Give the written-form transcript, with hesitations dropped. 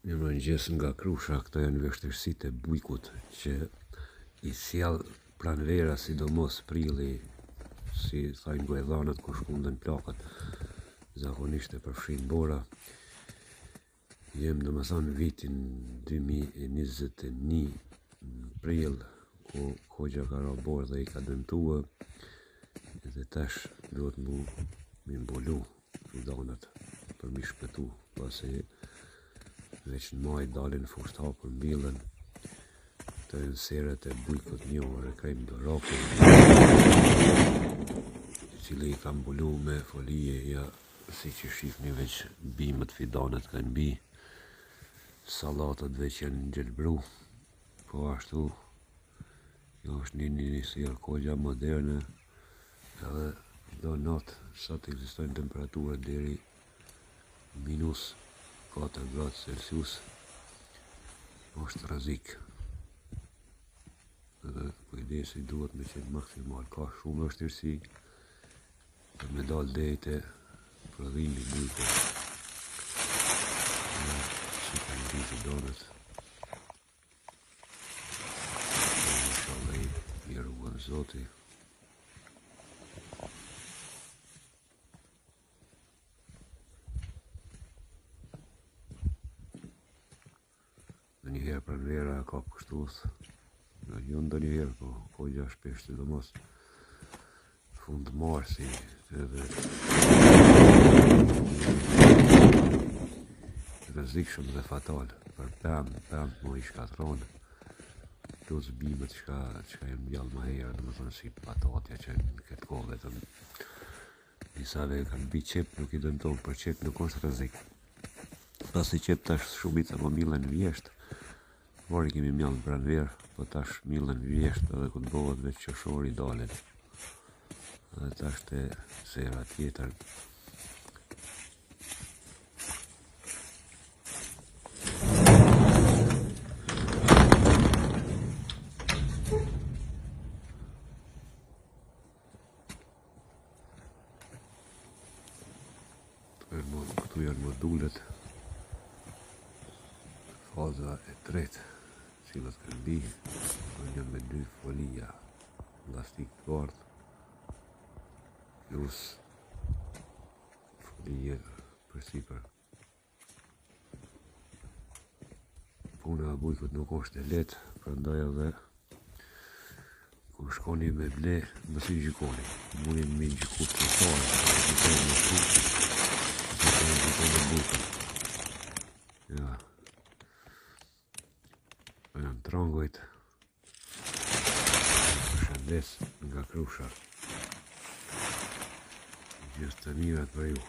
Një mëngjes nga Krusha, këto janë vështirësitë e bujkut që i sjell pranvera, sidomos prilli, si thajnë gojdhanët kur shkundën plakët, zakonisht e përfshin bora. Jem domethënë vitin 2021 prill, ku Hoxha ka ra borë dhe i ka dëmtuar, edhe tash duhet mu mbulu fidanët për mi shpëtu, pasi veç në maj dalin fusht hapur mbillen. Të janë seret e bujkut njohur e krejmë dorakin, i cili i ka mbulu me folije, ja, si që shifni veç bimët fidanët kanë bi, sallatat veç janë gjelbru, po ashtu, kjo është një sjellë Hoxha moderne, edhe do natë sa të ekzistojnë temperaturët deri minus 4 gradë Celsius, është rrezik. Edhe kujdesi duhet me qenë maksimal. Ka shumë vështirësi për me dalë deri te prodhimi i bujkut. Si ka ndi fidanët. Inshallah i ruan Zoti. Njëherë pranvera ka kështus, jo ndonjëherë, po Hoxha shpesh sidomos fund marsi, edhe rrezikshëm dhe fatal për pemë më i shkatron, plus bimët çka janë mbjallë më herë, domethënë si patatja që në këtë kohë vetëm disave kanë bi qep, nuk i dëmton, për qep nuk është rrezik. Pasi qep tash shumica po mbillen vjesht, vor i kemi mjallë pranverë, po tash mbillen vjesht edhe ku të bëhet veç qoshori dalin. Edhe tash te sera tjetër. Këtu janë modulet, faza e tretë, cilët kanë bi, janë me 2 folija, lastik të bardhë, plus folije për sipër. Puna e bujkut nuk është e lehtë, prandaj edhe kur shkoni me ble, mos i gjykoni. Mundin me gjyku të fare, gjykoni me frukë, gjykoni me bujkut. Ja. Janë trangojt. Përshëndes nga Krusha. Gjithë të mirat për ju.